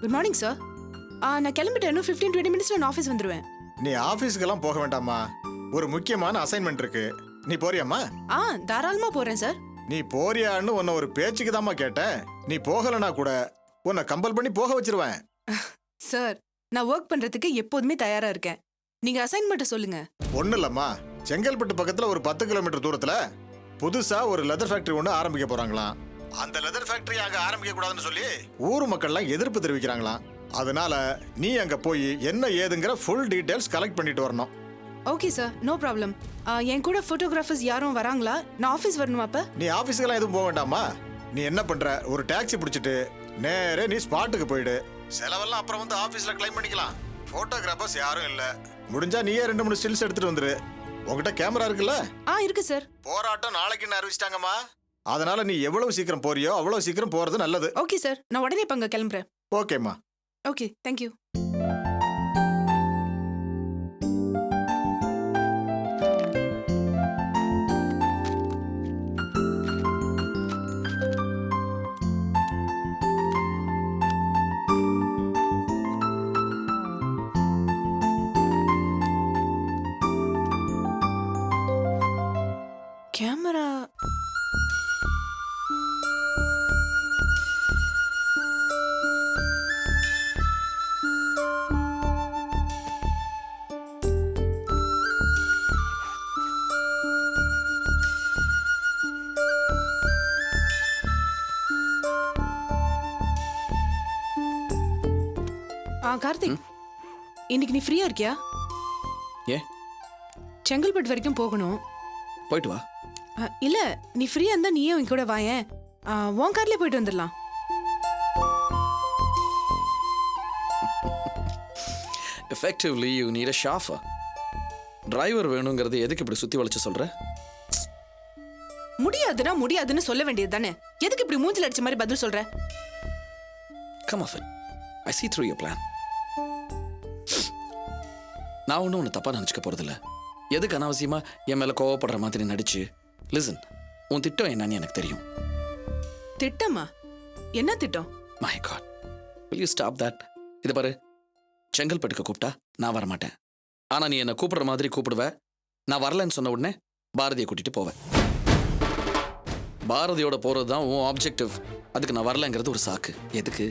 Good morning sir. நான் கிளம்பிட்டேன். இன்னும் 15-20 மினிட்ஸ்ல நான் ஆஃபீஸ் வந்துருவேன். நீ ஆபீஸ்க்கெல்லாம் போக வேண்டாமா, ஒரு முக்கியமான அசைன்மெண்ட் இருக்கு. நீ போறியாம்மா? தாராளமா போறேன் சார். நீ போறியான்னு உன்னை ஒரு பேச்சுக்கு தாம்மா கேட்டேன். நீ போகலனா கூட உன்னை கம்பல் பண்ணி போக வச்சிருவேன். சார், நான் ஒர்க் பண்றதுக்கு எப்போதுமே தயாரா இருக்கேன். நீங்க அசைன்மெண்ட்டை சொல்லுங்க. ஒன்றும் இல்லம்மா, செங்கல்பட்டு பக்கத்தில் ஒரு 10 கிலோமீட்டர் தூரத்தில் புதுசாக ஒரு லெதர் ஃபேக்டரி ஒன்று ஆரம்பிக்க போகிறாங்களாம். அந்த லெதர் ஃபேக்டரி அங்கே ஆரம்பிக்க கூடாதுன்னு சொல்லி ஊர் மக்கள்லாம் எதிர்ப்பு தெரிவிக்கிறாங்களாம். அதனால நீ அங்கே போய் என்ன ஏதுங்கிற ஃபுல் டீட்டெயில்ஸ் கலெக்ட் பண்ணிட்டு வரணும். Okay sir, no problem. என் கூட ஃபோட்டோகிராஃபர்ஸ் யாரும் வராங்களா? நான் ஆஃபீஸ் வரணுமா அப்ப? நீ ஆஃபீஸுக்கெல்லாம் எதுவும் போக வேண்டாமா. நீ என்ன பண்ணுற, ஒரு டாக்ஸி பிடிச்சிட்டு நேரே நீ ஸ்பாட்டுக்கு போயிடு. செலவெல்லாம் அப்புறம் வந்து ஆஃபீஸில் கிளைம் பண்ணிக்கலாம். ஃபோட்டோகிராஃபர்ஸ் யாரும் இல்லை. முடிஞ்சா நீயே 2-3 ஸ்டில்ஸ் எடுத்துட்டு வந்துரு. உங்ககிட்ட கேமரா இருக்குல்ல? இருக்கு சார். போராட்டம் நாளைக்கு அறிவிச்சிட்டாங்கம்மா. அதனால நீ எவ்வளவு சீக்கிரம் போறியோ அவ்வளவு சீக்கிரம் போறது நல்லது. ஓகே சார், நான் உடனே இப்ப அங்க கிளம்புறேன். ஓகேம்மா. Okay, thank you. கேமரா கார்த்திக், இன்னைக்கு நீ ஃப்ரீயா இருக்கியா? ஏன்? செங்கல்பட்டு வரைக்கும் போகணும். போயிட்டு வா. இல்ல, நீ ஃப்ரீயா இருந்தா நீயே என் கூட வாயேன். உன் கார்லயே போயிட்டு வந்துடலாம். Effectively, you need a chauffeur. Driver வேணுங்கிறது எதுக்கு இப்படி சுத்தி வளைச்சு சொல்ற? முடியாதுன்னு சொல்ல வேண்டியது தானே. எதுக்கு இப்படி மூஞ்சில அடிச்ச மாதிரி பதில் சொல்ற? Come off it. I see through your plan. நான் ஒன்றும் உன்னை தப்பா நினச்சிக்க போறதில்ல. எதுக்கு அனாவசியமா என் மேல கோவப்படுற மாதிரி நடிச்சு? லிசன், உன் திட்டம் என்னன்னு எனக்கு தெரியும். திட்டமா? என்ன திட்டம்? My God, will you stop that? இது பாரு, செங்கல்பட்டுக்கு கூப்பிட்டா நான் வரமாட்டேன். ஆனா நீ என்னை கூப்பிடுற மாதிரி கூப்பிடுவ. நான் வரலன்னு சொன்ன உடனே பாரதியை கூட்டிட்டு போவேன். பாரதியோட போறது தான் உன் ஆப்ஜெக்டிவ். அதுக்கு நான் வரலங்கிறது ஒரு சாக்கு. எதுக்கு?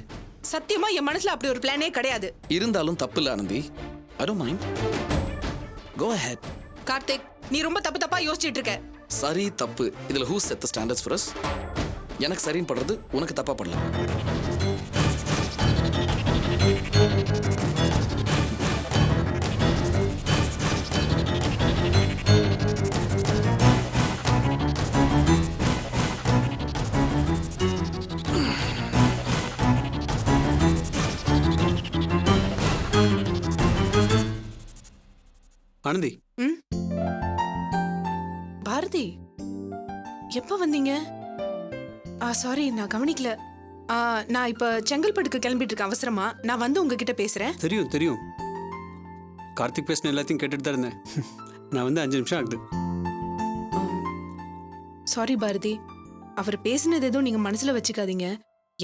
சத்தியமா என் மனசுல அப்படி ஒரு பிளானே கிடையாது. இருந்தாலும் தப்பு இல்ல Anandhi. I don't mind. Go ahead. Karthik, நீ ரொம்ப தப்பா யோசிச்சிட்டு இருக்க. சரி தப்பு இதுல who set the standards for us? எனக்கு சரின்னு படுறது உனக்கு தப்பா படல. ஆனந்தி. பாரதி, எப்ப வந்தீங்க? சாரி, நான் கவனிக்கல. நான் இப்ப செங்கல்பட்டுக்கு கிளம்பிட்டு இருக்கேன் அவசரமா. நான் வந்து உங்ககிட்ட பேசுறேன். தெரியும். கார்த்திக் பேசின எல்லாத்தையும் கேட்டுட்டு தான் இருந்தேன். நான் வந்து 5 நிமிஷம் ஆகுது. சாரி பாரதி, அவர் பேசினது எதுவும் நீங்க மனசுல வச்சுக்காதீங்க.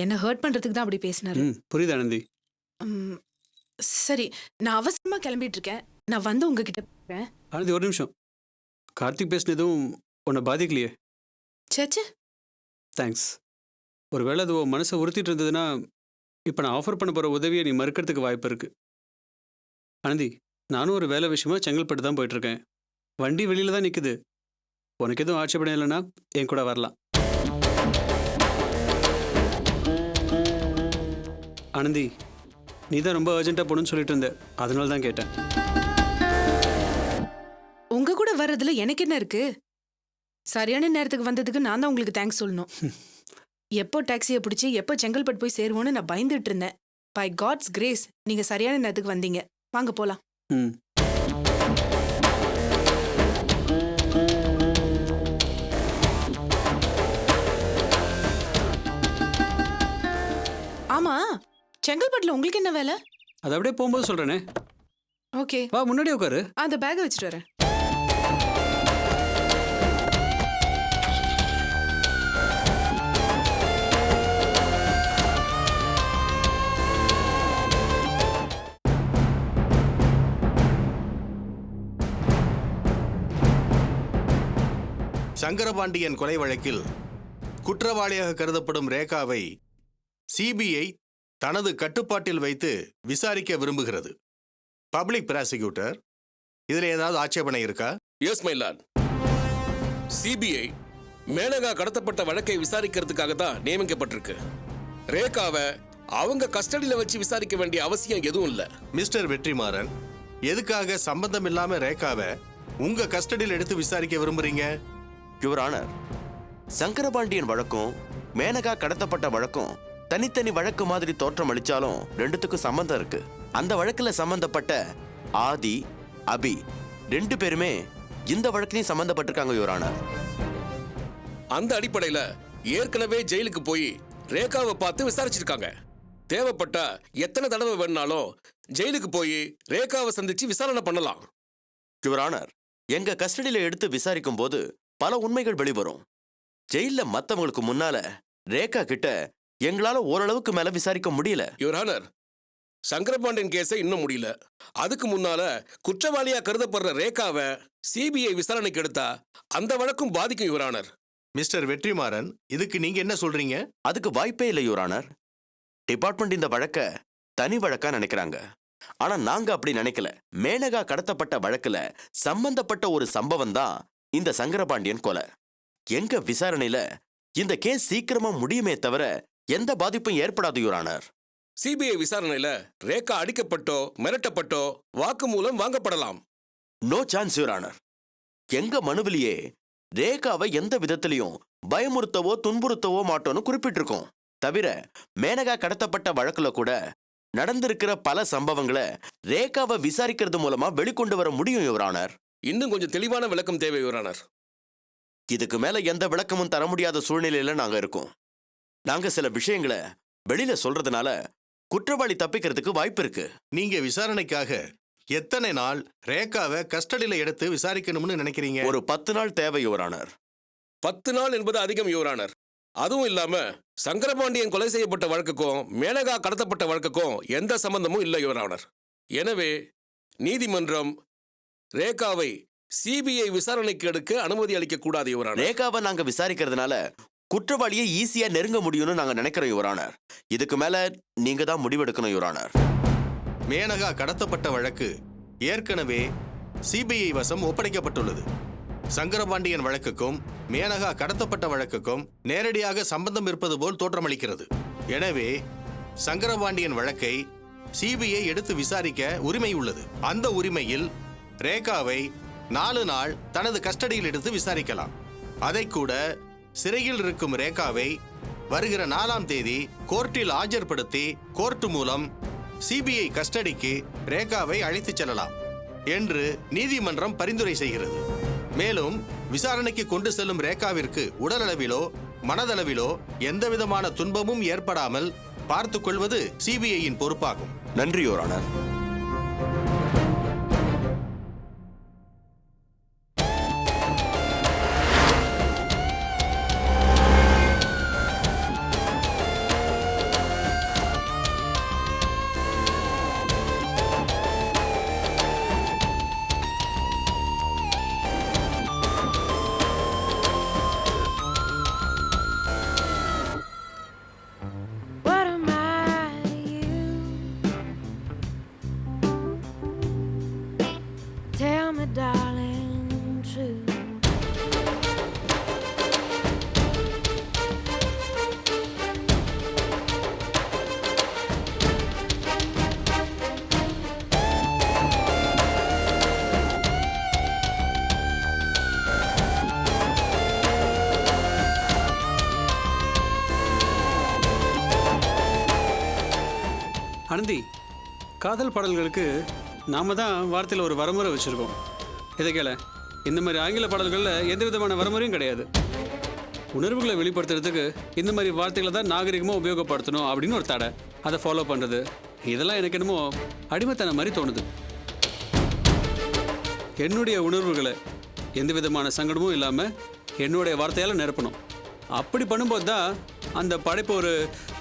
என்ன ஹர்ட் பண்றதுக்கு தான் அப்படி பேசினாரு. புரியுது ஆனந்தி. சரி, நான் அவசரமா கிளம்பிட்டு இருக்கேன். நான் வந்து உங்ககிட்ட பேசுறேன். ஆனந்தி, ஒரு நிமிஷம். கார்த்திக் பேசினதும் உன்னை பாதிக்கலையே? சேச்சே, தேங்க்ஸ். ஒருவேளை அது உன் மனசை உறுத்திட்டு இருந்ததுன்னா இப்போ நான் ஆஃபர் பண்ண போகிற உதவியை நீ மறுக்கிறதுக்கு வாய்ப்பு இருக்கு. ஆனந்தி, நானும் ஒரு வேலை விஷயமா செங்கல்பட்டு தான் போயிட்டுருக்கேன். வண்டி வெளியில தான் நிற்குது. உனக்கு எதுவும் ஆட்சேபணம் இல்லைன்னா என் கூட வரலாம். ஆனந்தி, நீ தான் ரொம்ப அர்ஜென்ட்டாக போகணும்னு சொல்லிட்டு இருந்த, அதனால தான் கேட்டேன். உங்க கூட வர்றதுல எனக்கு என்ன இருக்கு? சரியான நேரத்துக்கு வந்ததுக்கு நான் தான் உங்களுக்கு தேங்க்ஸ் சொல்லணும். எப்போ டாக்ஸியை பிடிச்சி எப்போ செங்கல்பட்டு போய் சேருவோன்னு நான் பயந்துட்டு இருந்தேன். பை காட்ஸ் கிரேஸ் நீங்க சரியான நேரத்துக்கு வந்தீங்க. வாங்க போலாம். ஆமா, செங்கல்பட்டுல உங்களுக்கு என்ன வேலை? அது அப்படியே போகும்போது சொல்றேனே. ஓகே, வா, முன்னாடி உட்காரு. அந்த பேக்கை வச்சுட்டு வரேன். சங்கரபாண்டியன் கொலை வழக்கில் குற்றவாளியாக கருதப்படும் ரேகாவை சிபிஐ தனது கட்டுப்பாட்டில் வைத்து விசாரிக்க விரும்புகிறது. பப்ளிக் ப்ராசிக்யூட்டர், இதில் ஏதாவது ஆட்சேபனை இருக்கா? Yes my lord. CBI Menaka கடத்தப்பட்ட வழக்கை விசாரிக்கிறதுக்காக தான் நியமிக்கப்பட்டிருக்கு. ரேகாவை அவங்க கஸ்டடியில வச்சு விசாரிக்க வேண்டிய அவசியம் எதுவும் இல்ல. மிஸ்டர் வெற்றிமாறன், எதுக்காக சம்பந்தம் இல்லாம ரேகாவை உங்க கஸ்டடியில் எடுத்து விசாரிக்க விரும்புறீங்க? யுவர் ஆனர், சங்கரபாண்டியன் வழக்கும் மேனகா கடத்தப்பட்ட வழக்கும் தனித்தனி வழக்கு மாதிரி தோற்றம் அளிச்சாலும் ரெண்டுத்துக்கும் சம்பந்தம் இருக்கு. அந்த வழக்குல சம்பந்தப்பட்ட ஆதி, அபி 2 பேருமே இந்த வழக்கிலையும் சம்பந்தப்பட்டிருக்காங்க யுவர் ஆனர். அந்த அடிப்படையில ஏற்கனவே ஜெயிலுக்கு போய் ரேகாவை பார்த்து விசாரிச்சிருக்காங்க. தேவைப்பட்டா எத்தனை தடவை வேணும்னாலும் ஜெயிலுக்கு போய் ரேகாவை சந்திச்சு விசாரணை பண்ணலாம். யுவர் ஆனர், எங்க கஸ்டடியில எடுத்து விசாரிக்கும் போது பல உண்மைகள் வெளிவரும். ஜெயில மத்தவங்களுக்கு முன்னால ரேகா கிட்ட எங்களால ஓரளவுக்கு மேல விசாரிக்க முடியல. யுவர் ஆனர், சங்கரபாண்டியன் கேஸை இன்னும் முடியல. அதுக்கு முன்னால குற்றவாளியா கருதப்படுற ரேகாவை சிபிஐ விசாரணைக்கு எடுத்தா அந்த வழக்கும் பாதிக்கும் யுவர் ஆனர். மிஸ்டர் வெற்றிமாறன், இதுக்கு நீங்க என்ன சொல்றீங்க? அதுக்கு வாய்ப்பே இல்லை யுவர் ஆனர். டிபார்ட்மெண்ட் இந்த வழக்க தனி வழக்கா நினைக்கிறாங்க. ஆனா நாங்க அப்படி நினைக்கல. மேனகா கடத்தப்பட்ட வழக்குல சம்பந்தப்பட்ட ஒரு சம்பவம் தான் இந்த சங்கரபாண்டியன் கொலை. எங்க விசாரணையில இந்த கேஸ் சீக்கிரமா முடியுமே தவிர எந்த பாதிப்பும் ஏற்படாது யுவர் ஆனர். சிபிஐ விசாரணையில ரேகா அடிக்கப்பட்டோ மிரட்டப்பட்டோ வாக்குமூலம் வாங்கப்படலாம். No chance your honour. எங்க மனுவிலேயே ரேகாவை எந்த விதத்திலையும் பயமுறுத்தவோ துன்புறுத்தவோ மாட்டோன்னு குறிப்பிட்டிருக்கோம். தவிர மேனகா கடத்தப்பட்ட வழக்குல கூட நடந்திருக்கிற பல சம்பவங்களை ரேகாவை விசாரிக்கிறது மூலமா வெளிக்கொண்டு வர முடியும் யுவர் ஆனர். இன்னும் கொஞ்சம் தெளிவான விளக்கம் தேவை யுவர் ஆனர். இதுக்கு மேல எந்த விளக்கமும் தர முடியாத சூழ்நிலையில நாங்க இருக்கோம். நாங்க சில விஷயங்களை வெளியில சொல்றதுனால குற்றவாளி தப்பிக்கிறதுக்கு வாய்ப்பு இருக்கு. நீங்க விசாரணைக்காக எத்தனை நாள் ரேகாவை கஸ்டடியில எடுத்து விசாரிக்கணும்னு நினைக்கிறீங்க? ஒரு 10 நாள் தேவை யுவர் ஆனர். 10 நாள் என்பது அதிகம் யுவர் ஆனர். அதுவும் இல்லாம சங்கரபாண்டியன் கொலை செய்யப்பட்ட வழக்குக்கும் மேனகா கடத்தப்பட்ட வழக்குக்கும் எந்த சம்பந்தமும் இல்லை யுவர் ஆனர். எனவே நீதிமன்றம் ரேகாவை சிபிஐ விசாரணைக்கு எடுக்க அனுமதி அளிக்க கூடாது யுவர் ஆனர். ரேகாவை நாங்க விசாரிக்கிறதுனால குற்றவாளியை ஈஸியா நெருங்க முடியும்னு நாங்க நினைக்கிறோம் யுவர் ஆனர். இதுக்கு மேல நீங்க தான் முடிவெடுக்கணும் யுவர் ஆனர். மேனகா கடத்தப்பட்ட வழக்கு ஏற்கனவே சிபிஐ வசம் ஒப்படைக்கப்பட்டுள்ளது. சங்கரபாண்டியன் வழக்குக்கும் மேனகா கடத்தப்பட்ட வழக்குக்கும் நேரடியாக சம்பந்தம் இருப்பது போல் தோற்றமளிக்கிறது. எனவே சங்கரபாண்டியன் வழக்கை சிபிஐ எடுத்து விசாரிக்க உரிமை உள்ளது. அந்த உரிமையில் ரேகாவை 4 நாள் தனது கஸ்டடியில் எடுத்து விசாரிக்கலாம். அதை கூட சிறையில் இருக்கும் ரேகாவை வருகிற 4ஆம் தேதி கோர்ட்டில் ஆஜர்படுத்தி கோர்ட் மூலம் சிபிஐ கஸ்டடிக்கு ரேகாவை அழைத்துச் செல்லலாம் என்று நீதிமன்றம் பரிந்துரை செய்கிறது. மேலும் விசாரணைக்கு கொண்டு செல்லும் ரேகாவிற்கு உடலளவிலோ மனதளவிலோ எந்தவிதமான துன்பமும் ஏற்படாமல் பார்த்துக் கொள்வது சிபிஐயின் பொறுப்பாகும். நன்றி your honour. What am I to you? Tell me, darling, true. Anandhi, காதல் பாடல்களுக்கு நாம தான் வார்த்தையில் ஒரு வரமுறை வச்சுருக்கோம். இதை கேள, இந்த மாதிரி ஆங்கில பாடல்களில் எந்த விதமான வரமுறையும் கிடையாது. உணர்வுகளை வெளிப்படுத்துறதுக்கு இந்த மாதிரி வார்த்தைகளை தான் நாகரிகமாக உபயோகப்படுத்தணும் அப்படின்னு ஒரு தடை. அதை ஃபாலோ பண்ணுறது இதெல்லாம் எனக்கு என்னமோ அடிமைத்தனம் மாதிரி தோணுது. என்னுடைய உணர்வுகளை எந்த விதமான சங்கடமும் இல்லாமல் என்னுடைய வார்த்தையால் நிரப்பணும். அப்படி பண்ணும்போது தான் அந்த படைப்பு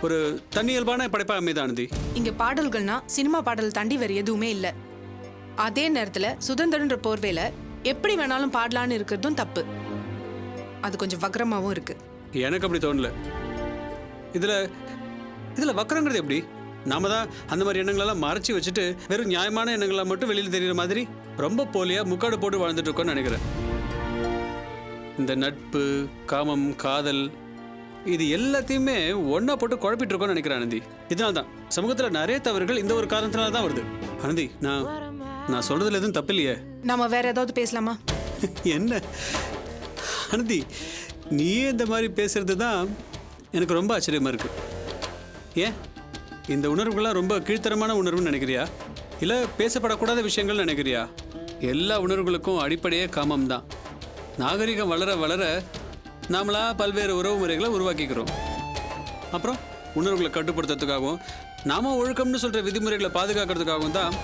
ஒரு தன்னியல்பான படைப்பாக அமைதானது. இங்க பாடல்கள்னா சினிமா பாடல் தாண்டி வேற எதுவுமே இல்ல. அதே நேரத்துல சுதந்திரன்ற போர்வையில எப்படி வேணாலும் பாடலான்னு இருக்கிறதும் தப்பு. அது கொஞ்சம் வக்ரமாவும் இருக்கு. எனக்கு அப்படி தோணல. இதில் வக்கரங்கிறது எப்படி? நாம தான் அந்த மாதிரி எண்ணங்களெல்லாம் மறைச்சி வச்சுட்டு வெறும் நியாயமான எண்ணங்களாக மட்டும் வெளியில் தெரியுற மாதிரி ரொம்ப போலியாக முக்காடு போட்டு வாழ்ந்துட்டு இருக்கோம்னு நினைக்கிறேன். இந்த நட்பு, காமம், காதல் இது எல்லாத்தையுமே ஒன்றா போட்டு குழப்பிட்டு இருக்கோம்னு நினைக்கிறேன் ஆனந்தி. இதனால தான் சமூகத்தில் நிறைய தவறுகள் இந்த ஒரு காரணத்தினால தான் வருது. ஆனந்தி, நான் சொல்றதுல எதுவும் தப்பு இல்லையே? நாம வேற ஏதாவது பேசலாமா? என்ன ஆனந்தி, நீயே இந்த மாதிரி பேசுறது தான் எனக்கு ரொம்ப ஆச்சரியமா இருக்கு. ஏன் இந்த உணர்வுகள்லாம் ரொம்ப கீழ்த்தரமான உணர்வுன்னு நினைக்கிறியா? இல்லை பேசப்படக்கூடாத விஷயங்கள் நினைக்கிறியா? எல்லா உணர்வுகளுக்கும் அடிப்படையே காமம் தான். நாகரிகம் வளர வளர நாமளா பல்வேறு உறவு முறைகளை உருவாக்கிக்கிறோம். அப்புறம் உணர்வுகளை கட்டுப்படுத்துறதுக்காகவும் நாம ஒழுக்கம்னு சொல்கிற விதிமுறைகளை பாதுகாக்கிறதுக்காகவும் தான்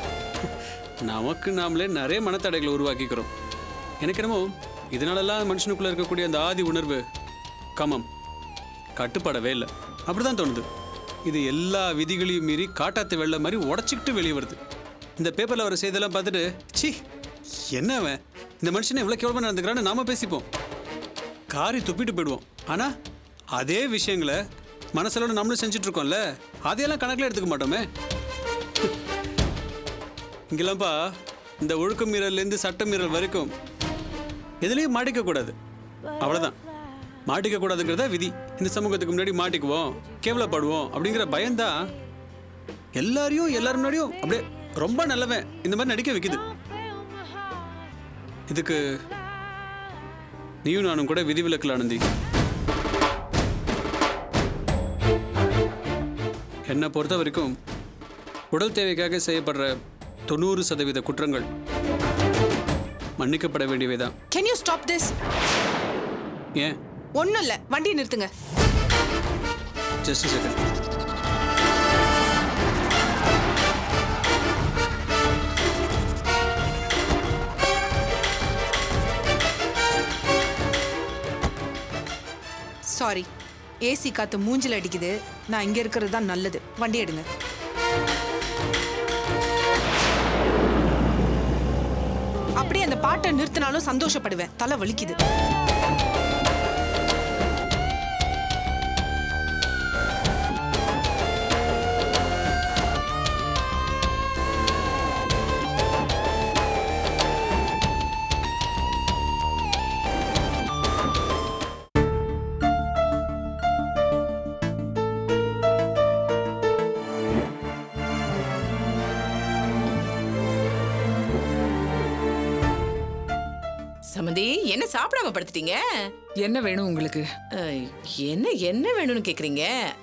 நமக்கு நாமளே நிறைய மனத்தடைகளை உருவாக்கிக்கிறோம். எனக்கு என்னமோ இதனாலலாம் மனுஷனுக்குள்ளே இருக்கக்கூடிய அந்த ஆதி உணர்வு காமம் கட்டுப்படவே இல்லை. அப்படிதான் தோணுது. இது எல்லா விதிகளையும் மீறி காட்டாத்து வெள்ள மாதிரி உடச்சிக்கிட்டு வெளியே வருது. இந்த பேப்பரில் வர செய்தெல்லாம் பார்த்துட்டு சி என்ன அவன் இந்த மனுஷனை இவ்வளோ கேவலமாக நடந்துக்கிறான்னு நாம பேசிப்போம், காரி துப்பிட்டு போயிடுவோம். ஆனால் அதே விஷயங்களை மனசளவு நம்மளும் செஞ்சுட்டு இருக்கோம்ல, அதையெல்லாம் கணக்கில் எடுத்துக்க மாட்டோமே. இங்கெல்லாம்ப்பா இந்த ஒழுக்க மீறல்லேருந்து சட்ட மீறல் வரைக்கும் எதுலேயும் மாட்டிக்கக்கூடாது, அவ்வளோதான். மாட்டிக்கக்கூடாதுங்கிறதா விதி. இந்த சமூகத்துக்கு முன்னாடி மாட்டிக்குவோம், கேவலப்படுவோம் அப்படிங்கிற பயம்தான் எல்லாரும் முன்னாடியும் அப்படியே ரொம்ப நல்லவன் இந்த மாதிரி நடிக்க வைக்குது. இதுக்கு நீயும் நானும் கூட விதிவிலக்கல் ஆனந்தி. என்னை பொறுத்த வரைக்கும் உடல் தேவைக்காக செய்யப்படுற 90% குற்றங்கள் மன்னிக்கப்பட வேண்டியவைதான். Can you stop this? ஏன்? ஒன்றும் இல்லை, வண்டியை நிறுத்துங்க. Just second. சாரி, ஏசி காத்து மூஞ்சில் அடிக்குது. நான் இங்க இருக்கிறது தான் நல்லது. வண்டி எடுங்க. அப்படியே அந்த பாட்டை நிறுத்தினாலும் சந்தோஷப்படுவேன். தலை வலிக்குது. சமந்தி, என்ன சாப்பிடாம படுத்துட்டீங்க? என்ன வேணும் உங்களுக்கு? என்ன வேணும்னு கேக்குறீங்க?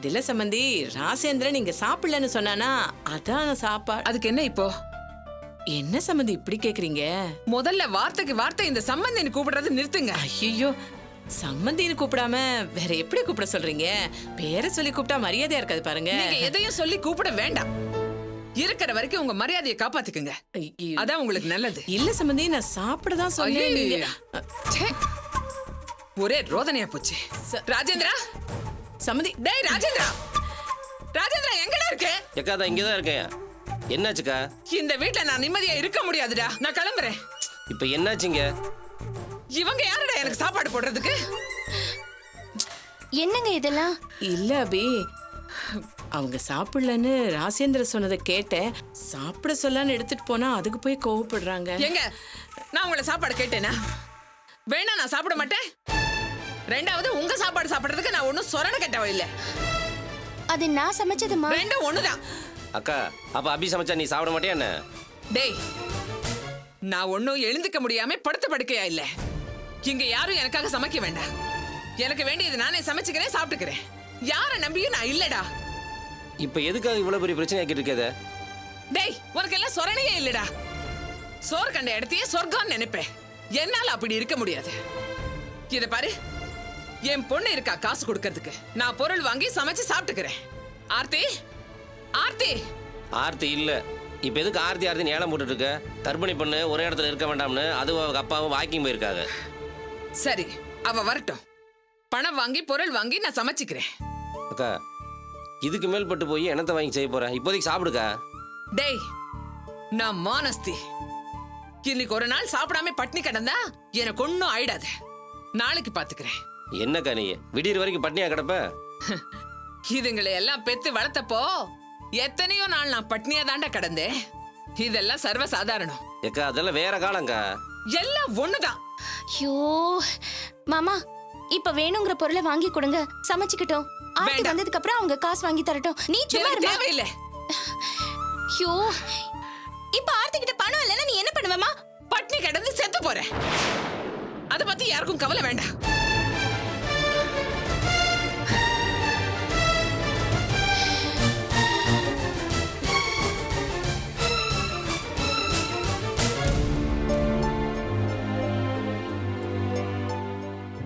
இல்ல சமந்தி, ராசேந்திரன் நீங்க சாப்பிடலன்னு சொன்னானா, அதான் சாப்பாடு. அதுக்கு என்ன இப்போ? என்ன சமந்தி இப்படி கேக்குறீங்க? முதல்ல வார்த்தைக்கு வார்த்தை இந்த சம்பந்தின்னு கூப்பிடுறது நிறுத்துங்க. ஐயோ, சம்பந்தின்னு கூப்பிடாம வேற எப்படி கூப்பிட சொல்றீங்க? பேரை சொல்லி கூப்பிட்டா மரியாதையா இருக்காது பாருங்க. நீங்க எதையும் சொல்லி கூப்பிட வேண்டாம். இருக்கிற வரைக்கும் உங்க மரியாதையை காப்பாத்திக்கங்க, அதான் உங்களுக்கு நல்லது. இல்ல சம்பந்தி, நான் சாப்பிடதான் சொன்னேன். ஒரே ரோதனையா போச்சு. ராஜேந்திரா, சம்பந்தி. டேய் ராஜேந்திரா, ராஜேந்திரா எங்கடா இருக்க? எக்கா தான் இங்கதான் இருக்கேன். என்னாச்சுக்கா? இந்த வீட்ல நான் நிம்மதியா இருக்க முடியாதுடா, நான் கிளம்புறேன். இப்ப என்னாச்சுங்க? இவங்க யாருடா எனக்கு சாப்பாடு போடுறதுக்கு? என்னங்க இதெல்லாம்? இல்ல அபி, அவங்க சாப்பிடலன்னு ராசேந்திர சொன்னதை கேட்டேன். சாப்பிட சொல்லான்னு எடுத்துட்டு போனா அதுக்கு போய் கோவப்படுறாங்க. எங்க நான் உங்களை சாப்பாடு கேட்டேனா? வேணா நான் சாப்பிட மாட்டேன். ரெண்டாவது உங்க சாப்பாடு சாப்பிடுறதுக்கு நான் ஒன்னும் சொரண கேட்டவ இல்ல. அது நான் சமைச்சதுமா. ரெண்டும் ஒண்ணுதான். அக்கா, அப்ப அபி சமைச்சா நீ சாப்பிட மாட்டியா என்ன? டேய், நான் ஒன்னும் எழுந்துக்க முடியாம படுத்த படுக்கையா இல்ல. இங்க யாரும் எனக்காக சமைக்க வேண்டாம். எனக்கு வேண்டியது நானே சமைச்சுக்கிறேன், சாப்பிட்டுக்கிறேன். யார நம்பியும் நான் இல்லடா. இப்ப எதுக்காக இவ்வளவு பெரிய பிரச்சனை ஆக்கிட்டு இருக்கேத? டேய், உனக்கு எல்லாம் சொரணையே இல்லடா. சோறு கண்ட இடத்தையே சொர்க்கம்னு நினைப்பேன். என்னால அப்படி இருக்க முடியாது. இத பாரு, என் பொண்ணு இருக்கா காசு கொடுக்கறதுக்கு. நான் பொருள் வாங்கி சமைச்சு சாப்பிட்டுக்கிறேன். ஆர்த்தி, ஆர்த்தி. ஆர்த்தி இல்ல. இப்ப எதுக்கு ஆர்த்தி ஆர்த்தின்னு ஏலம் போட்டுட்டு இருக்க? கர்ப்பிணி பொண்ணு ஒரே இடத்துல இருக்க வேண்டாம்னு அதுவும் அவங்க அப்பாவும் வாக்கிங் போயிருக்காங்க. சரி, அவ வரட்டும். பணம் வாங்கி பொருள் வாங்கி நான் சமைச்சுக்கிறேன். அக்கா, இதுக்கு மேல் பட்டு போய் என்னத்தை வாங்கி செய்ய போறேன்? இப்போதைக்கு சாப்பிடுக்கா. டேய், நான் மானஸ்தி. இன்னைக்கு ஒரு நாள் சாப்பிடாம பட்னி கிடந்தா எனக்கு ஒன்னும் ஆயிடாது. நாளைக்கு பாத்துக்கிறேன். என்னக்கா நீ விடியற வரைக்கும் பட்னியா கிடப்ப? இதுங்களை எல்லாம் பெத்து வளர்த்தப்போ எத்தனையோ நாள் நான் பட்னியா தாண்டா கிடந்தேன். இதெல்லாம் சர்வ சாதாரணம். ஏக்கா அதெல்லாம் வேற காலங்கா. எல்லாம் ஒண்ணுதான். ஐயோ மாமா, இப்ப வேணுங்கிற பொருளை வாங்கி கொடுங்க, சமைச்சுக்கிட்டோம். ஆர்த்தி வேண்டாம். வந்ததுக்கு அப்புறம் அவங்க காசு வாங்கி தரட்டும். நீ சும்மா எனக்கு இருமா. தேவையில்லை. ஐயோ, இப்ப ஆர்த்தி கிட்ட பணம் இல்லைன்னா நீ என்ன பண்ணுவமா? பட்னி கிடந்து செத்து போறேன். அத பத்தி யாருக்கும் கவலை வேண்டாம்.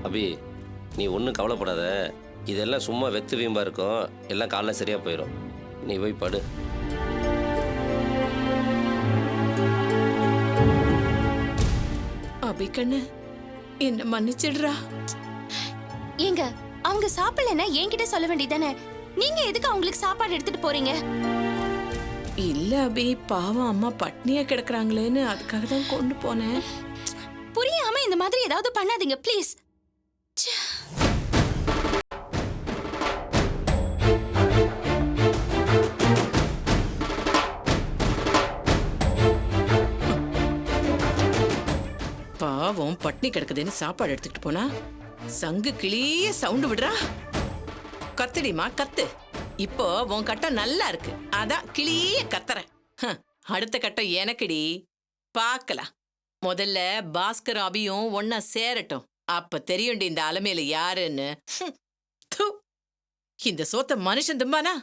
அபி நீ ஒன்றும் கவலைப்படாத. இதெல்லாம் சும்மா வெத்து வீம்பா இருக்கும். எல்லாம் காலைல சரியா போயிடும். நீ போய் படு. அபி கண்ணு, என்ன மன்னிச்சிடுறா. ஏங்க, அவங்க சாப்பிடலன்னா என்கிட்ட சொல்ல வேண்டியதானே? நீங்க எதுக்கு அவங்களுக்கு சாப்பாடு எடுத்துட்டு போறீங்க? இல்ல அபி, பாவம் அம்மா பட்னியா கிடக்குறாங்களேன்னு அதுக்காக தான் கொண்டு போனேன். புரியாம இந்த மாதிரி ஏதாவது பண்ணாதீங்க ப்ளீஸ். பாவம் பட்னி கிடக்குதுன்னு சாப்பாடு எடுத்துக்கிட்டு போனா சங்கு கிளிய சவுண்டு விடுறா. கத்துடிமா கத்து. இப்போ உன் கட்டம் நல்லா இருக்கு, அதான் கிளிய கத்துறேன். அடுத்த கட்டம் எனக்குடி, பார்க்கலாம். முதல்ல பாஸ்கர் அபியும் ஒன்னா சேரட்டும், அப்ப தெரியும்டி இந்த அலமையில யாருன்னு. இந்த சோத்த மனுஷன் தும்பானா?